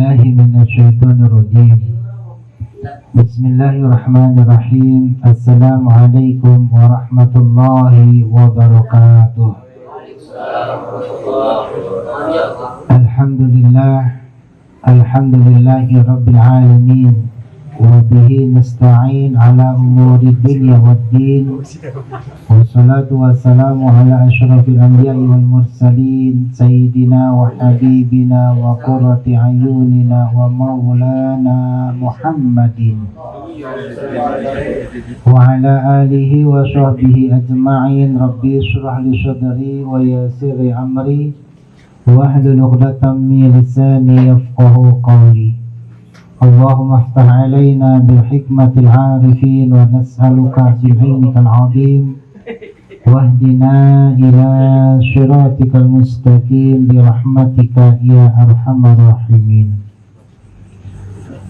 بالله من الشيطان الرجيم. بسم الله الرحمن الرحيم. السلام عليكم ورحمة الله وبركاته. الحمد لله رب العالمين. وبه نستعين على أمور الدنيا والدين. والصلاة والسلام على أشرف الأنبياء والمرسلين سيدنا وحبيبنا وقرة عيوننا ومولانا محمد وعلى آله وصحبه أجمعين. ربي اشرح لي صدري ويسر لي أمري واحلل عقدة من لساني يفقهوا قولي. اللهم افتح علينا بالحكمة العارفين ونسألك بعلمك العظيم واهدنا إلى صراطك المستقيم برحمتك يا أرحم الراحمين.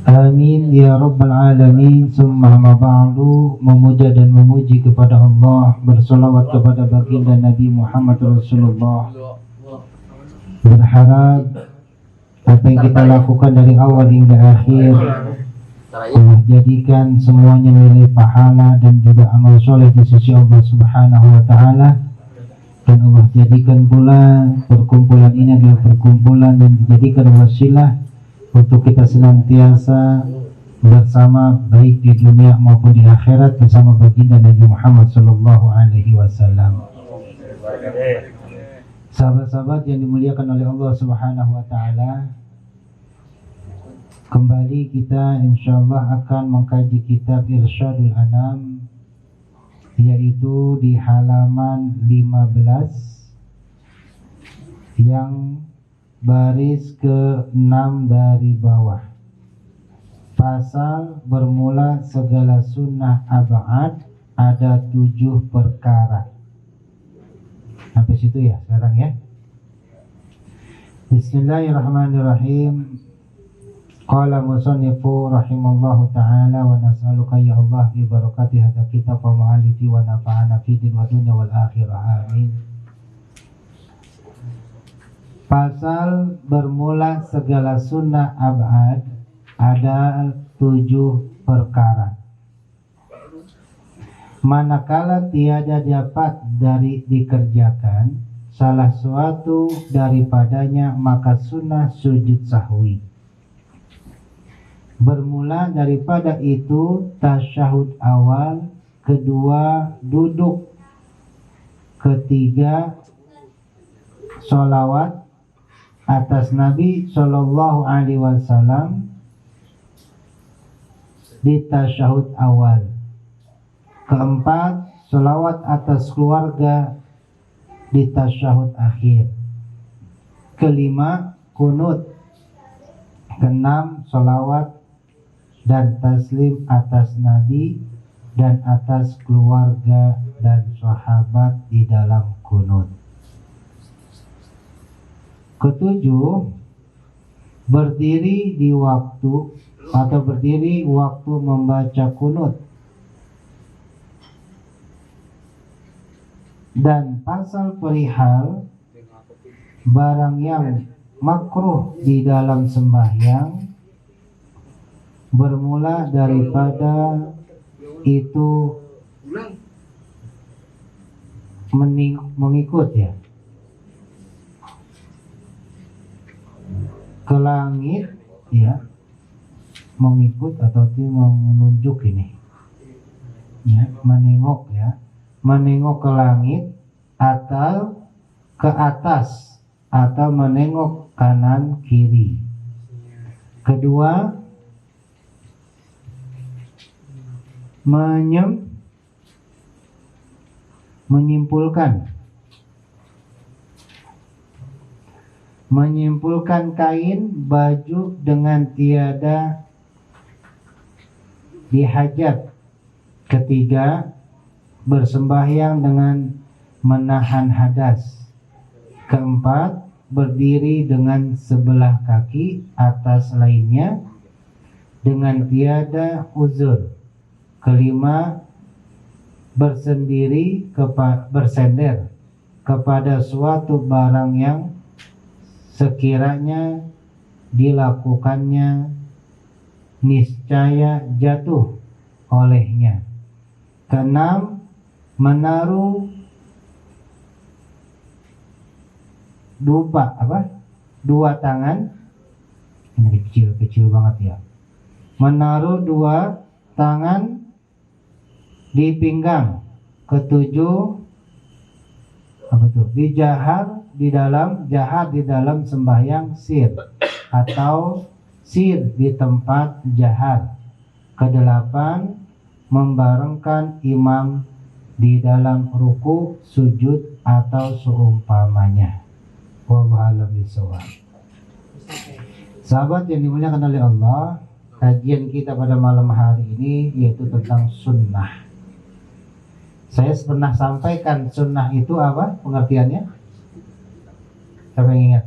Amin ya rabbal alamin. Summa ma ba'du. Memuja dan memuji kepada Allah, bersolawat kepada baginda Nabi Muhammad Rasulullah. Berharap apa yang kita lakukan dari awal hingga akhir Allah jadikan semuanya nilai pahala dan juga amal soleh di sisi Allah Subhanahu wa Ta'ala. Dan Allah jadikan pula perkumpulan ini adalah perkumpulan yang dijadikan wasilah untuk kita senantiasa bersama baik di dunia maupun di akhirat bersama baginda Nabi Muhammad sallallahu alaihi wasallam. Sahabat-sahabat yang dimuliakan oleh Allah Subhanahu wa Ta'ala, kembali kita insyaallah akan mengkaji kitab Irsyadul Anam, yaitu di halaman 15 yang baris ke-6 dari bawah. Pasal bermula segala sunnah ab'ad, ada 7 perkara. Sampai situ ya sekarang ya. Bismillahirrahmanirrahim. Qala musannifu rahimallahu ta'ala wa nas'aluka ya Allah bi barakati hadza kitab wa mu'allifi wa nafa'ana fid din wa dunya wal akhirah. Amin. Pasal bermula segala sunnah ab'ad, ada 7 perkara. Manakala tiada dapat dikerjakan salah suatu daripadanya, maka sunnah sujud sahwi. Bermula daripada itu tasyahud awal, kedua duduk, ketiga sholawat atas Nabi Sallallahu Alaihi Wasallam di tasyahud awal, keempat sholawat atas keluarga di tasyahud akhir, kelima kunut, keenam sholawat dan taslim atas Nabi dan atas keluarga dan sahabat di dalam kunut. Ketujuh, berdiri di waktu atau berdiri waktu membaca kunut. Dan pasal perihal barang yang makruh di dalam sembahyang, bermula daripada itu mengikut ya ke langit ya, mengikut atau menunjuk ini ya, menengok ya, menengok ke langit atau ke atas atau menengok kanan kiri. Kedua, menyimpulkan kain baju dengan tiada dihajat. Ketiga, bersembahyang dengan menahan hadas. Keempat, berdiri dengan sebelah kaki atas lainnya dengan tiada uzur. Kelima, bersender kepada suatu barang yang sekiranya dilakukannya niscaya jatuh olehnya. Keenam, menaruh dua tangan, ini kecil banget ya, menaruh dua tangan di pinggang. Ketujuh, jahar di dalam sembahyang sir atau sir di tempat jahar. Kedelapan, membarengkan imam di dalam ruku, sujud atau seumpamanya. Wallahu a'lam bishawab. Sahabat yang dimuliakan oleh Allah, kajian kita pada malam hari ini yaitu tentang sunnah. Saya pernah sampaikan sunnah itu apa pengertiannya? Siapa yang ingat?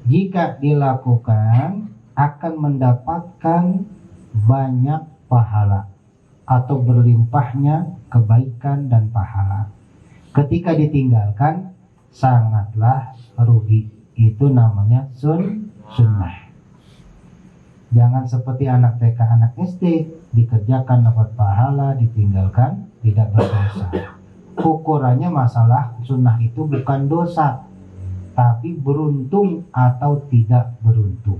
Jika dilakukan akan mendapatkan banyak pahala atau berlimpahnya kebaikan dan pahala. Ketika ditinggalkan sangatlah rugi. Itu namanya sunnah. Jangan seperti anak TK, anak SD, dikerjakan dapat pahala, ditinggalkan tidak berdosa. Ukurannya masalah sunnah itu bukan dosa, tapi beruntung atau tidak beruntung.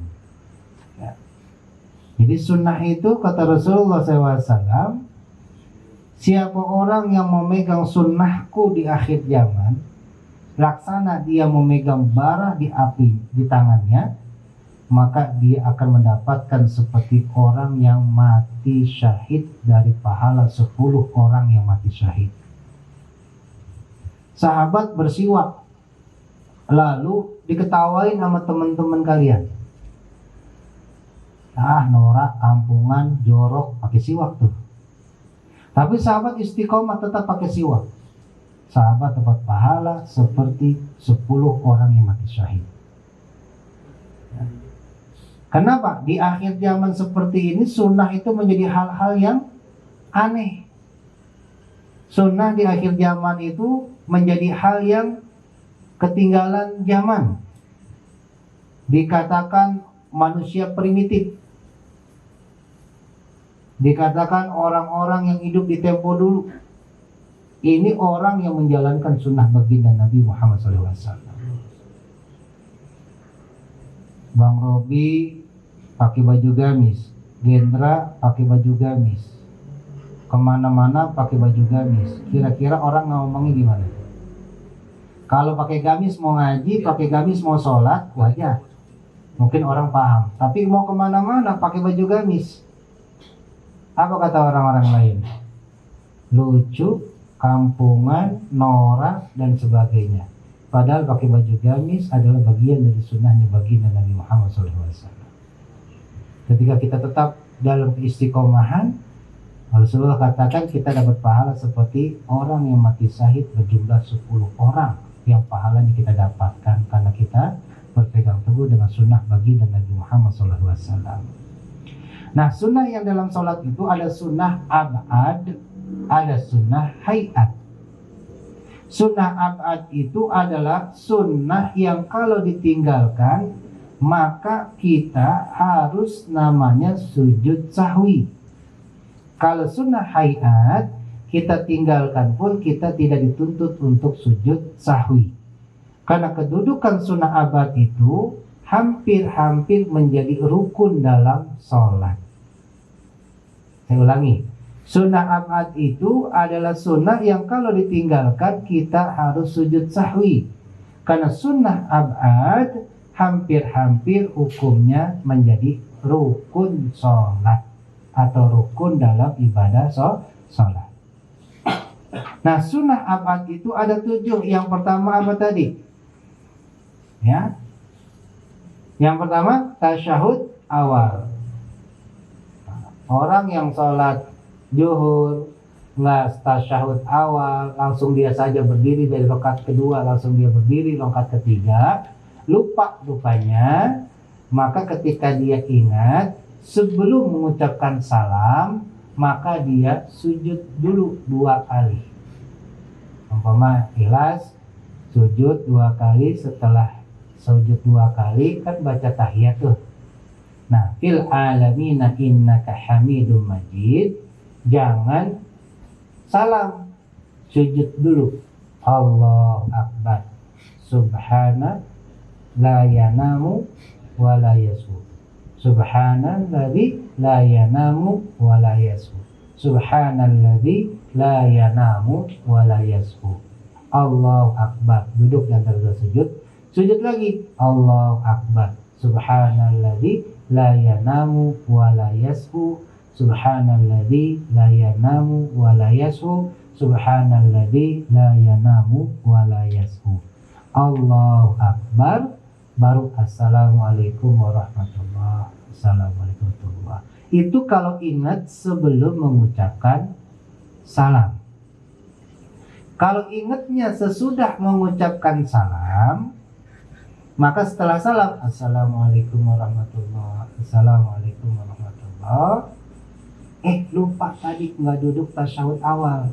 Ya. Jadi sunnah itu kata Rasulullah SAW, siapa orang yang memegang sunnahku di akhir zaman, laksana dia memegang bara di api di tangannya, maka dia akan mendapatkan seperti orang yang mati syahid dari pahala 10 orang yang mati syahid. Sahabat bersiwak, lalu diketawain sama teman-teman kalian. Norak, kampungan, jorok, pakai siwak tuh. Tapi sahabat istiqomah tetap pakai siwak. Sahabat dapat pahala seperti 10 orang yang mati syahid. Kenapa? Di akhir zaman seperti ini sunnah itu menjadi hal-hal yang aneh. Sunnah di akhir zaman itu menjadi hal yang ketinggalan zaman. Dikatakan manusia primitif. Dikatakan orang-orang yang hidup di tempo dulu. Ini orang yang menjalankan sunnah baginda Nabi Muhammad SAW. Bang Robi pakai baju gamis, Gendra pakai baju gamis, kemana-mana pakai baju gamis. Kira-kira orang ngomongnya gimana? Kalau pakai gamis mau ngaji, pakai gamis mau sholat, wajar, mungkin orang paham. Tapi mau kemana-mana pakai baju gamis, apa kata orang-orang lain? Lucu, kampungan, norak, dan sebagainya. Padahal pakai baju gamis adalah bagian dari sunnahnya baginda Nabi Muhammad SAW. Ketika kita tetap dalam istiqomahan, Rasulullah katakan kita dapat pahala seperti orang yang mati syahid berjumlah 10 orang yang pahalanya kita dapatkan karena kita berpegang teguh dengan sunnah baginda Nabi Muhammad SAW. Nah, sunnah yang dalam sholat itu ada sunnah ab'ad, ada sunnah hayat. Sunnah ab'ad itu adalah sunnah yang kalau ditinggalkan maka kita harus namanya sujud sahwi. Kalau sunnah hayat kita tinggalkan pun kita tidak dituntut untuk sujud sahwi. Karena kedudukan sunnah ab'ad itu hampir-hampir menjadi rukun dalam sholat. Saya ulangi. Sunnah ab'ad itu adalah sunnah yang kalau ditinggalkan kita harus sujud sahwi. Karena sunnah ab'ad hampir-hampir hukumnya menjadi rukun sholat atau rukun dalam ibadah sholat. Nah, sunnah ab'ad itu ada 7. Yang pertama apa tadi? Ya. Yang pertama tasyahud awal. Orang yang sholat Zuhur nggak tasyahud awal, langsung dia saja berdiri dari rakaat kedua, langsung dia berdiri rakaat ketiga, lupanya, maka ketika dia ingat sebelum mengucapkan salam, maka dia sujud dulu 2 kali. Umpama Ikhlas sujud 2 kali, setelah sujud 2 kali kan baca tahiyat tuh. Nah, fil alamina innaka hamidum majid, jangan salam, sujud dulu. Allahu akbar, subhana la yanamu wa la yasu, subhanalladzi la yanamu wa la yasu, subhanalladzi la yanamu wa la yasu. Allahu akbar, duduk dan antara sujud. Sujud lagi, Allahu akbar, subhanalladzi la yanamu wa la yasu, subhanalladzi la yanamu wa la yasu, subhanalladzi la yanamu wa la yasu. Allahu akbar, baru assalamualaikum warahmatullahi wabarakatuh. Assalamualaikum warahmatullahi wabarakatuh. Itu kalau ingat sebelum mengucapkan salam. Kalau ingatnya sesudah mengucapkan salam, maka setelah salam, assalamualaikum warahmatullahi wabarakatuh, assalamualaikum warahmatullahi wabarakatuh. Lupa tadi nggak duduk tasyahud awal.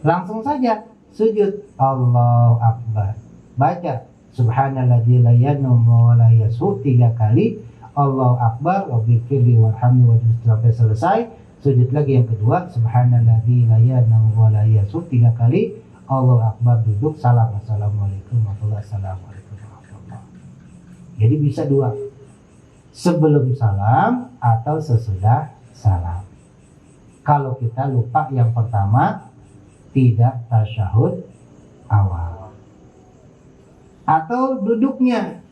Langsung saja sujud, Allahu akbar, baca subhanalladzi la yanamu wa la yasu 3 kali, Allahu akbar wa biqili warhamni wa sampai selesai. Sujud lagi yang kedua, subhanalladzi la yanamu wa la yasu 3 kali, Allahu akbar, duduk, salam, assalamualaikum warahmatullahi wabarakatuh. Jadi bisa 2, sebelum salam atau sesudah salam. Kalau kita lupa yang pertama, tidak tasyahud awal. Atau duduknya,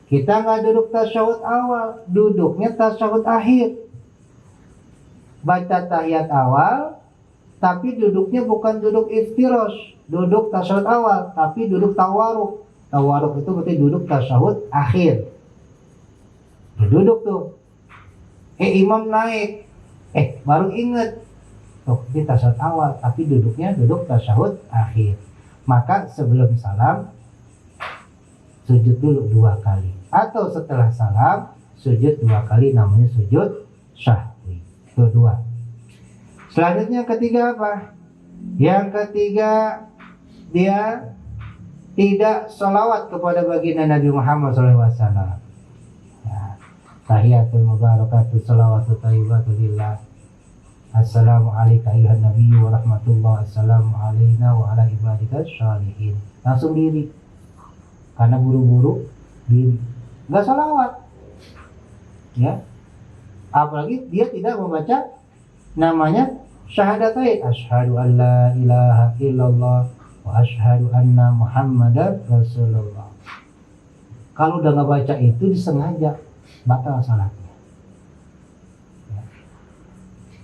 kita nggak duduk tasyahud awal, duduknya tasyahud akhir. Baca tahiyat awal, tapi duduknya bukan duduk iftirosh, duduk tasyahud awal, tapi duduk tawaruk. Tawaruk itu berarti duduk tasyahud akhir. Duduk tuh, imam naik, baru inget, di tasyahud awal, tapi duduknya duduk tasyahud akhir. Maka sebelum salam, sujud dulu 2 kali. Atau setelah salam, sujud 2 kali, namanya sujud syahwi. Itu 2. Selanjutnya ketiga apa? Yang ketiga, dia tidak sholawat kepada baginda Nabi Muhammad SAW. Tahiyatul mubarakatuh salawatu tayyibatu lillah. Assalamu alayka ayuhan nabiyyu wa rahmatullah. Assalamu alayna wa ala ibadika syalihin. Langsung diri, karena buru-buru diri, nggak sholawat ya. Apalagi dia tidak membaca namanya syahadatain, asyhadu an la ilaha illallah wa asyhadu anna muhammadar rasulullah. Kalau udah nggak baca itu, disengaja batal salatnya.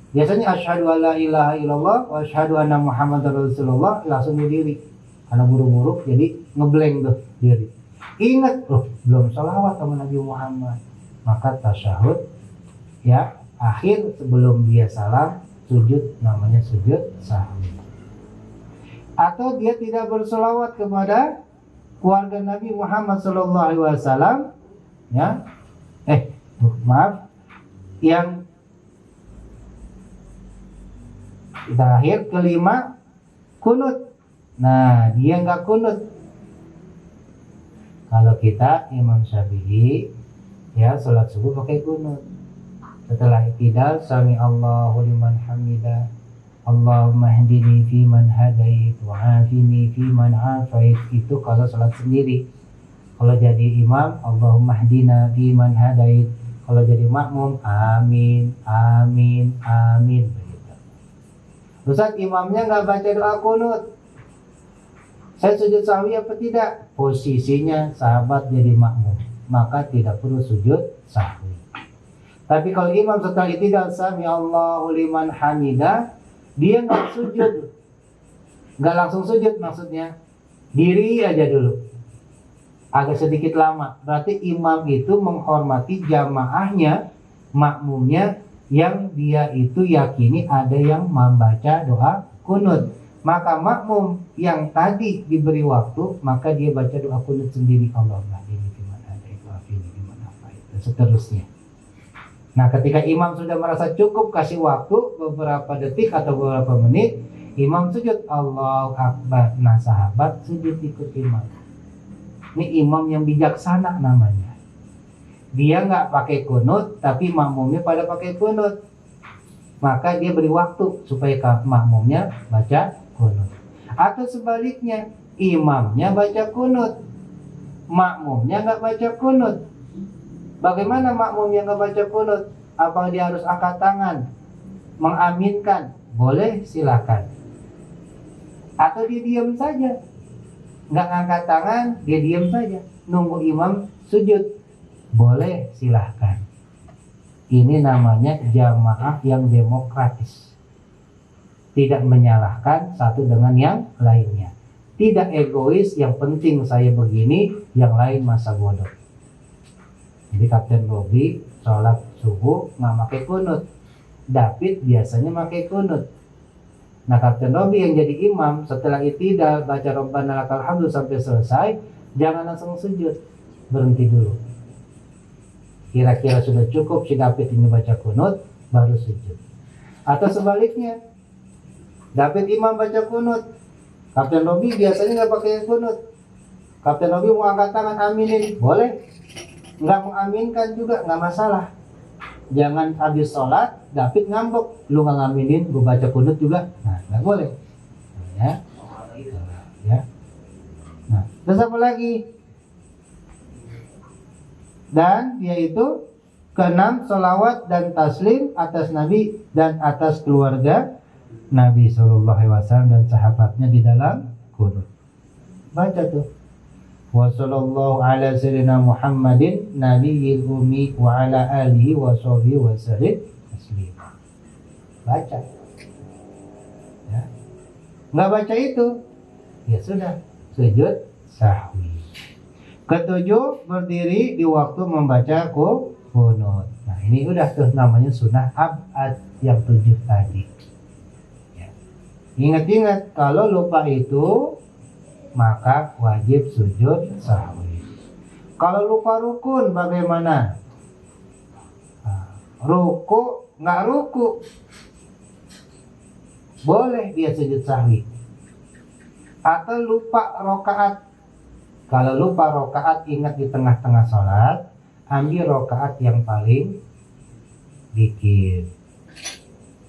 Biasanya asyhadu an la ilaha illallah wa asyhadu anna muhammadar rasulullah, langsung berdiri karena buru-buru, jadi ngeblank tuh diri. Ingat, belum sholawat sama Nabi Muhammad, maka tasyahud ya akhir sebelum dia salam, sujud, namanya sujud sahwi. Atau dia tidak bersolawat kepada keluarga Nabi Muhammad SAW, ya, yang terakhir kelima, kunut. Nah, dia nggak kunut. Kalau kita Imam Syafi'i, ya, sholat subuh pakai kunut. Setelah i'tidal, sami Allahu liman hamidah, Allahumma hdini fi man hadait wa afini fi man afait. Itu kalau sholat sendiri. Kalau jadi imam, Allahumma hdina fi man hadait. Kalau jadi makmum, amin, amin, amin, begitu. Ustaz, imamnya nggak baca doa kunut, saya sujud sahwi apa tidak? Posisinya sahabat jadi makmum, maka tidak perlu sujud sahwi. Tapi kalau imam setelah i'tidal, sami Allahu liman hamidah, dia nggak sujud, nggak langsung sujud, maksudnya diri aja dulu, agak sedikit lama. Berarti imam itu menghormati jamaahnya, makmumnya, yang dia itu yakini ada yang membaca doa kunut. Maka makmum yang tadi diberi waktu, maka dia baca doa kunut sendiri, Allahumma hdini fi man hadait wa afini fi man afait, dan seterusnya. Nah, ketika imam sudah merasa cukup kasih waktu beberapa detik atau beberapa menit, Imam sujud, Allahu Akbar. Nah sahabat sujud ikut imam. Ini imam yang bijaksana namanya. Dia nggak pakai kunut, tapi makmumnya pada pakai kunut. Maka dia beri waktu supaya makmumnya baca kunut. Atau sebaliknya, imamnya baca kunut, makmumnya nggak baca kunut. Bagaimana makmumnya nggak baca kunut? Apa dia harus angkat tangan, mengaminkan? Boleh, silakan. Atau dia diam saja, nggak ngangkat tangan, dia diam saja, nunggu imam sujud. Boleh, silahkan. Ini namanya jamaah yang demokratis. Tidak menyalahkan satu dengan yang lainnya. Tidak egois, yang penting saya begini, yang lain masa bodoh. Jadi Kapten Robi sholat subuh nggak pakai kunut. David biasanya pakai kunut. Nah Kapten Robi yang jadi imam, setelah i'tidal baca Rabbana lakal hamdu sampai selesai, jangan langsung sujud, berhenti dulu. Kira-kira sudah cukup si David ini baca kunut, baru sujud. Atau sebaliknya, David imam baca kunut, Kapten Robi biasanya nggak pakai kunut. Kapten Robi mau angkat tangan aminin, boleh. Nggak mau aminkan juga nggak masalah. Jangan habis sholat David ngambek, lu nggak ngaminin, gue baca kunut juga, nah nggak boleh. Ya, ya. Nah, terus apa lagi? Dan yaitu keenam, sholawat dan taslim atas Nabi dan atas keluarga Nabi SAW dan sahabatnya di dalam kunut. Baca tuh. Wa sallallahu ala sayyidina Muhammadin nabiyil ummi wa ala alihi wa sahbihi wa sallim taslima. Baca. Ya. Nggak baca itu, ya sudah, sujud sahwi. Ketujuh, berdiri di waktu membaca kunut. Nah ini udah tuh namanya sunnah abad yang 7 tadi. Ya. Ingat-ingat, kalau lupa itu maka wajib sujud sahwi. Kalau lupa rukun bagaimana? Nah, ruku, nggak ruku, boleh dia sujud sahwi. Atau lupa rokaat. Kalau lupa rokaat, ingat di tengah-tengah sholat, ambil rokaat yang paling dikit.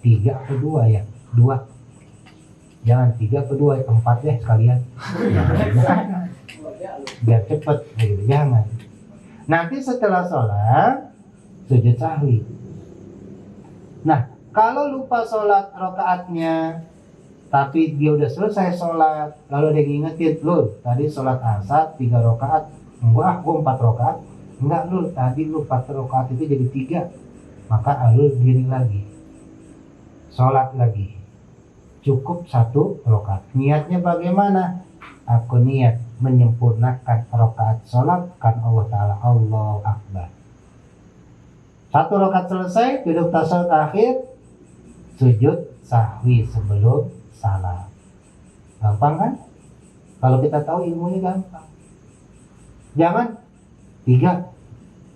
3 atau 2 ya? 2. Jangan 3 atau 2, 4 deh sekalian. Biar cepet, gitu. Jangan. Nanti setelah sholat, sujud sahwi. Nah, kalau lupa sholat rokaatnya, tapi dia udah selesai sholat, lalu dia ngingetin, lu tadi sholat asar 3 rokaat, enggak, gua 4 rokaat, enggak lu tadi lu 4 rokaat itu jadi 3, maka alul diri lagi, sholat lagi, cukup 1 rokaat. Niatnya bagaimana? Aku niat menyempurnakan rokaat sholat kan Allah Ta'ala, Allahu Akbar. 1 rokaat selesai, duduk tasawuf akhir, sujud sahwi sebelum salam. Gampang kan? Kalau kita tahu ilmunya gampang. Jangan 3,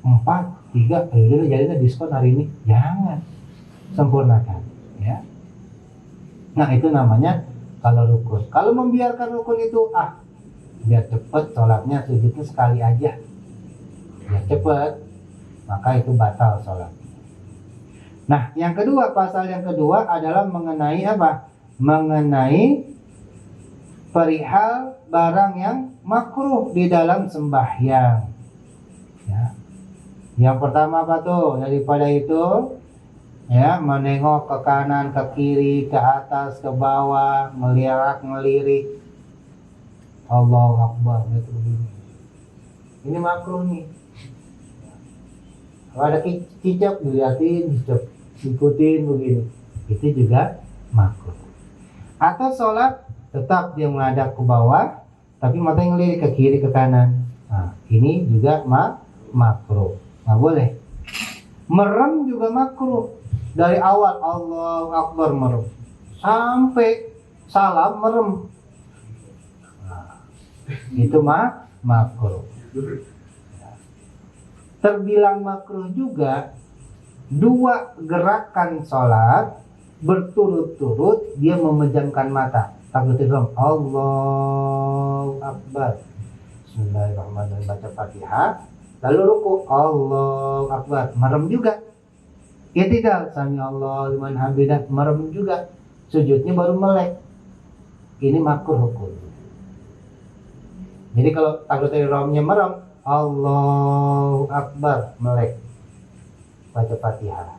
4, 3, jadinya diskon hari ini. Jangan. Sempurnakan. Ya. Nah itu namanya kalau rukun. Kalau membiarkan rukun itu, biar cepet sholatnya, sujudnya sekali aja. Biar cepet, maka itu batal sholat. Nah yang kedua, pasal yang kedua adalah mengenai apa? Mengenai perihal barang yang makruh di dalam sembahyang. Ya. Yang pertama apa tuh? Daripada itu, ya, menengok ke kanan, ke kiri, ke atas, ke bawah, ngelirik. Allahu Akbar, gitu begini. Ini makruh nih. Kalau ada cicak, dilihatin, ikutin begini. Itu juga makruh. Atau sholat tetap dia menghadap ke bawah, tapi matanya ngelirik ke kiri, ke kanan. Nah, ini juga makruh. Nggak boleh. Merem juga makruh. Dari awal Allahu Akbar merem sampai salam merem. Nah, itu makruh. Terbilang makruh juga 2 gerakan sholat berturut-turut dia memejamkan mata. Takbiratul ihram, Allahu Akbar, Bismillahirrahmanirrahim, baca Fatihah, lalu ruku, Allahu Akbar, merem juga. I'tidal, Sami Allahu liman hamidah, merem juga. Sujudnya baru melek. Ini makruh hukum. Jadi kalau takbiratul ihramnya merem, Allahu Akbar, melek, baca Fatihah.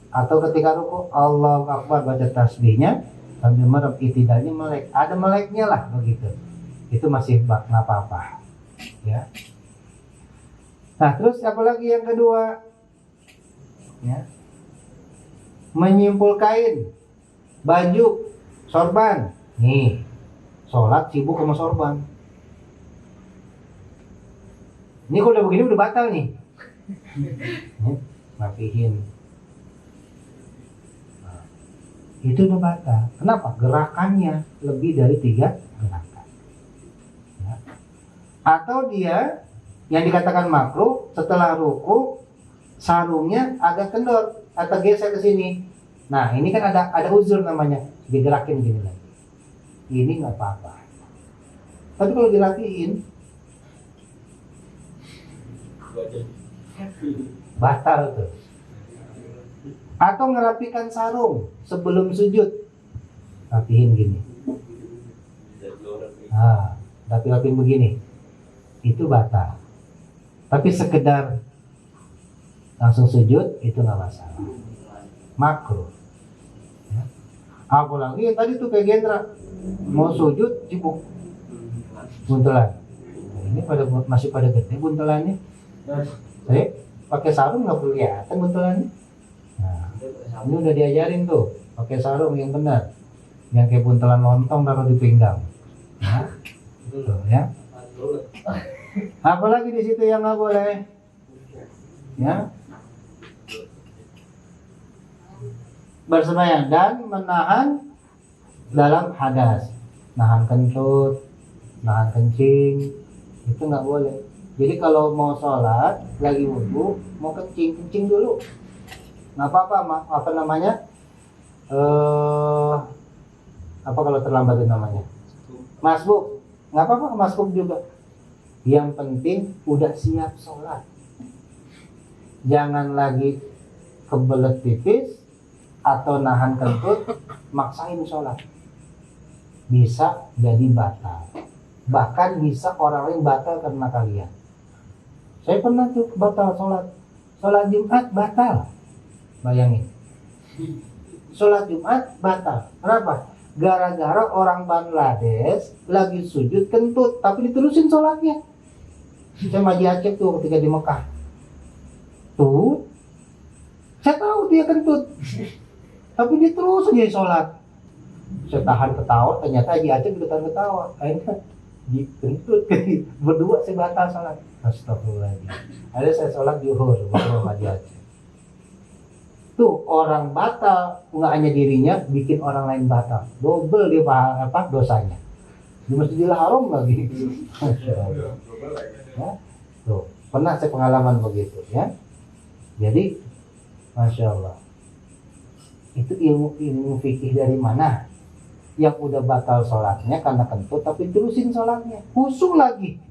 Atau ketika ruku, Allahu Akbar, baca tasbihnya sambil merem, i'tidalnya melek. Ada meleknya lah begitu. Itu masih nggak apa-apa. Ya. Nah, terus apa lagi yang kedua? Ya. Menyimpul kain, baju, sorban. Nih, sholat sibuk sama sorban. Ini kalau udah begini udah batal nih. Rapihin. Nah, itu udah batal. Kenapa? Gerakannya lebih dari 3 gerakan. Ya. Atau dia yang dikatakan makruh setelah ruku sarungnya agak kendor atau geser ke sini. Nah, ini kan ada uzur namanya, digerakin gini lagi. Ini nggak apa-apa. Tapi kalau dirapiin batal tuh. Atau ngerapikan sarung sebelum sujud, rapihin gini. Nah, rapihin begini, itu batal. Tapi sekedar langsung sujud itu nggak masalah, makruh. Ya. Apalagi yang tadi tuh kayak Gendra mau sujud sibuk buntelan. Nah, ini masih pada gede buntelannya. Pakai sarung nggak perlu kelihatan buntelannya. Nah, ini udah diajarin tuh pakai sarung yang benar, yang kayak buntelan lontong taruh di pinggang. Nah, itu loh ya. Apalagi di situ yang nggak boleh, ya, bersembahyang dan menahan dalam hadas, nahan kentut, nahan kencing, itu nggak boleh. Jadi kalau mau sholat, lagi wudhu, mau kencing dulu, nggak apa-apa, apa namanya? Apa kalau terlambat itu namanya? Masbuk, nggak apa-apa, masbuk juga. Yang penting udah siap sholat. Jangan lagi kebelet pipis atau nahan kentut, maksain sholat. Bisa jadi batal. Bahkan bisa orang lain batal karena kalian. Saya pernah tuh batal sholat Jumat batal. Bayangin. Sholat Jumat batal. Kenapa? Gara-gara orang Bangladesh lagi sujud kentut, tapi diterusin sholatnya. Saya Maji Aceh tuh ketika di Mekah. Tuh, saya tahu dia kentut, tapi dia terus aja sholat. Saya tahan ketawa, ternyata Haji Aceh juga tahan ketawa. Akhirnya dikentut, berdua saya batal sholat. Astagfirullahaladzim. Akhirnya saya sholat zuhur bersama Haji Aceh. Tuh orang batal, nggak hanya dirinya, bikin orang lain batal. Double dia dosanya. Di Masjidil Haram lagi. Ya, tuh pernah saya pengalaman begitu ya. Jadi, masya Allah, itu ilmu fikih dari mana? Yang udah batal sholatnya karena kentut, tapi terusin sholatnya, khusyuk lagi,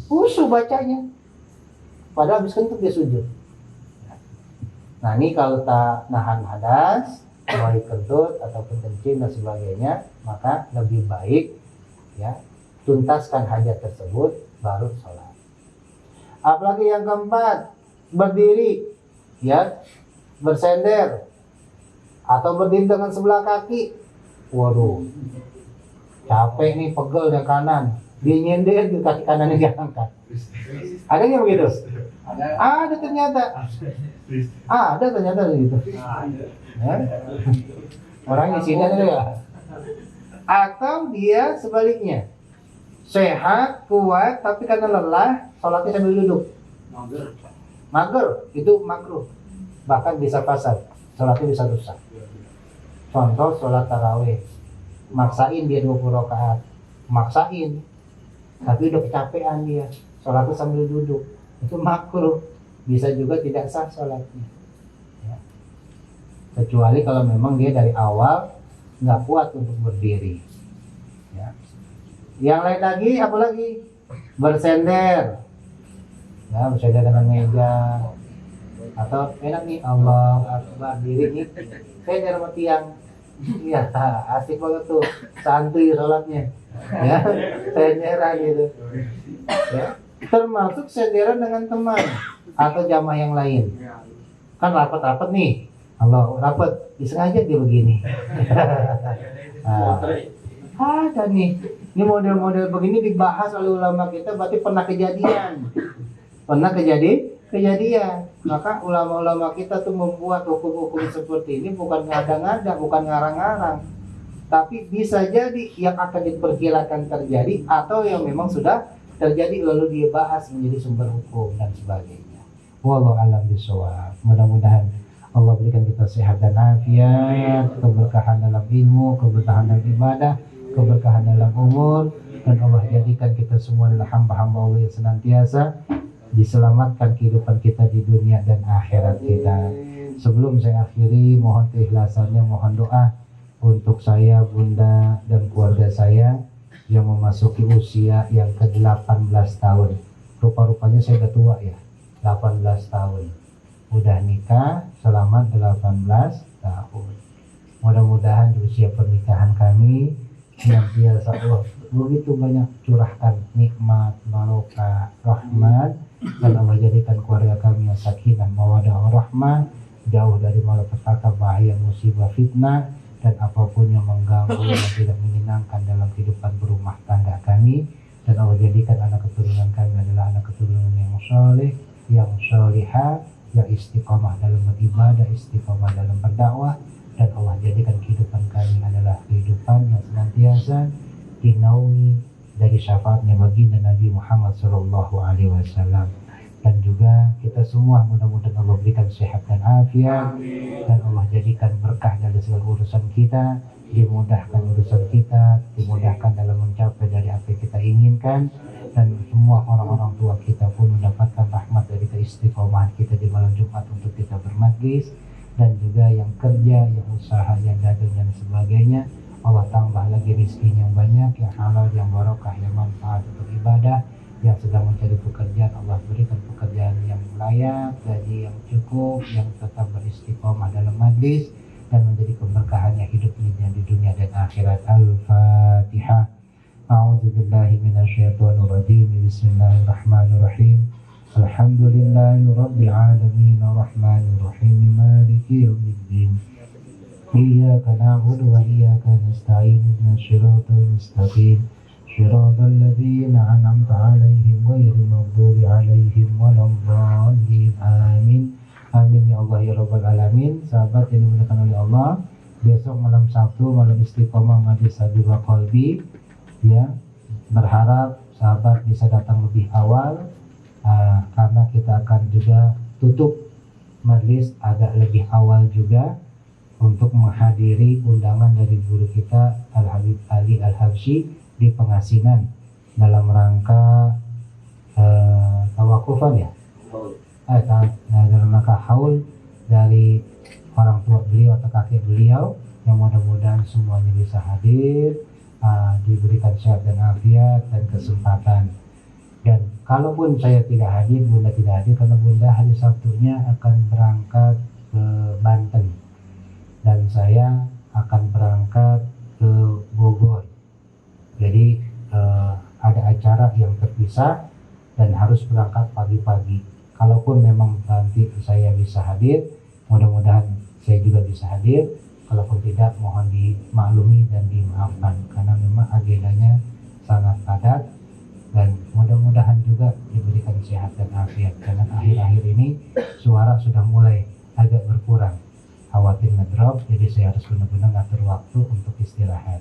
khusyuk bacanya. Padahal habis kentut dia sujud. Nah ini kalau tak nahan hadas, baik kentut ataupun kencing dan sebagainya, maka lebih baik ya tuntaskan hajat tersebut baru sholat. Apalagi yang keempat, berdiri ya, bersender atau berdiri dengan sebelah kaki. Waduh, capek nih, pegel yang kanan, dia nyender di kaki kanannya diangkat. Ada nggak begitu? Ada ternyata. Ada ternyata begitu. Ya? Orang di sini ada ya. Atau dia sebaliknya, sehat, kuat, tapi karena lelah, sholatnya sambil duduk. Mager, itu makruh. Bahkan bisa fasad, sholatnya bisa rusak. Contoh sholat tarawih, maksain dia 20 rakaat, maksain, tapi udah kecapean dia, sholatnya sambil duduk, itu makruh, bisa juga tidak sah sholatnya. Ya. kecuali kalau memang dia dari awal nggak kuat untuk berdiri. Ya. Yang lain lagi, apa lagi? Bersender, ya bersender dengan meja, atau enak nih Allah Akbar diri nih, sender sama tiang, ya asik banget tuh, santuy sholatnya, ya senderan gitu, ya termasuk senderan dengan teman atau jamaah yang lain, kan rapat-rapat nih. Allah rapat, disengaja dia begini. Nah, ada nih, ini model-model begini dibahas oleh ulama kita, berarti pernah kejadian. Maka ulama-ulama kita tuh membuat hukum-hukum seperti ini bukan ngada-ngada, bukan ngarang-ngarang, tapi bisa jadi yang akan diperkirakan terjadi atau yang memang sudah terjadi lalu dibahas menjadi sumber hukum dan sebagainya. Wallahu a'lam bishawab. Mudah-mudahan Allah berikan kita sehat dan afiat, keberkahan dalam ilmu, keberkahan dalam ibadah, keberkahan dalam umur, dan Allah jadikan kita semua adalah hamba-hamba Allah yang senantiasa diselamatkan kehidupan kita di dunia dan akhirat kita. Sebelum saya akhiri, mohon keikhlasannya, mohon doa untuk saya, bunda, dan keluarga saya yang memasuki usia yang ke-18 tahun. Rupa-rupanya saya udah tua ya, 18 tahun. Udah nikah selama 18 tahun. Mudah-mudahan di usia pernikahan kami senantiasa Allah begitu banyak curahkan nikmat, barokah, rahmat, dan Allah jadikan keluarga kami yang sakinah, mawaddah, warahmah, jauh dari malapetaka, bahaya, musibah, fitnah, dan apapun yang mengganggu dan tidak menyenangkan dalam kehidupan berumah tangga kami. Dan Allah jadikan anak keturunan kami adalah anak keturunan yang saleh, yang salihah, yang istiqomah dalam beribadah, istiqomah dalam berdakwah, dan Allah jadikan kehidupan kami adalah kehidupan yang senantiasa dinaungi dari syafaatnya baginda Nabi Muhammad SAW. Dan juga kita semua mudah-mudahan Allah berikan sehat dan afiat, dan Allah jadikan berkah dalam segala urusan kita, dimudahkan urusan kita, dimudahkan dalam mencapai dari apa yang kita inginkan, dan semua orang-orang tua kita pun mendapatkan rahmat dari keistiqomahan kita di malam Jumat untuk kita bermajlis, dan juga yang kerja, yang usaha, yang dagang dan sebagainya, Allah tambah lagi rezeki yang banyak, yang halal, yang barokah, yang manfaat untuk ibadah. Yang sedang mencari pekerjaan, Allah berikan pekerjaan yang layak, gaji yang cukup, yang tetap beristiqomah dalam majlis, dan menjadi keberkahannya hidupnya di dunia dan akhirat. Al-Fatihah. A'udzubillahi minasyaitonirrajim. Bismillahirrahmanirrahim. Alhamdulillahi rabbil alamin, arrahmanir rahim, maliki yaumiddin. Iyyaka na'budu wa iyyaka nasta'in. Ihdinas siratal mustaqim. Shiratal ladzina an'amta 'alaihim ghairil maghdubi 'alaihim waladdallin. Amin. Amin ya Allah ya rabbal alamin. Sahabat yang dimuliakan oleh Allah, besok malam Sabtu, malam istiqomah majlis Habibah Qalbi, ya, berharap sahabat bisa datang lebih awal, karena kita akan juga tutup majlis agak lebih awal juga untuk menghadiri undangan dari guru kita Al-Habib Ali Al-Habsyi di Pengasinan dalam rangka tawakufan ya, dalam rangka haul dari orang tua beliau atau kakek beliau, yang mudah-mudahan semuanya bisa hadir, diberikan sehat dan afiat dan kesempatan. Dan kalaupun saya tidak hadir, bunda tidak hadir, karena bunda hari Sabtunya akan berangkat ke Banten dan saya akan berangkat ke Bogor. Jadi ada acara yang terpisah dan harus berangkat pagi-pagi. Kalaupun memang nanti saya bisa hadir, mudah-mudahan saya juga bisa hadir. Kalaupun tidak, mohon dimaklumi dan dimaafkan, karena memang agendanya sangat padat. Dan mudah-mudahan juga diberikan sehat dan afiat, karena akhir-akhir ini suara sudah mulai agak berkurang, khawatir ngedrop, jadi saya harus benar-benar ngatur waktu untuk istirahat.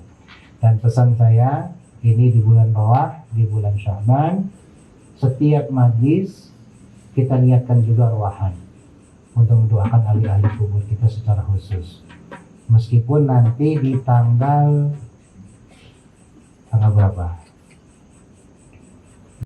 Dan pesan saya, ini di bulan bawah, di bulan Sya'ban, setiap majlis kita niatkan juga ruahan untuk mendoakan ahli-ahli kubur kita secara khusus. Meskipun nanti di tanggal berapa?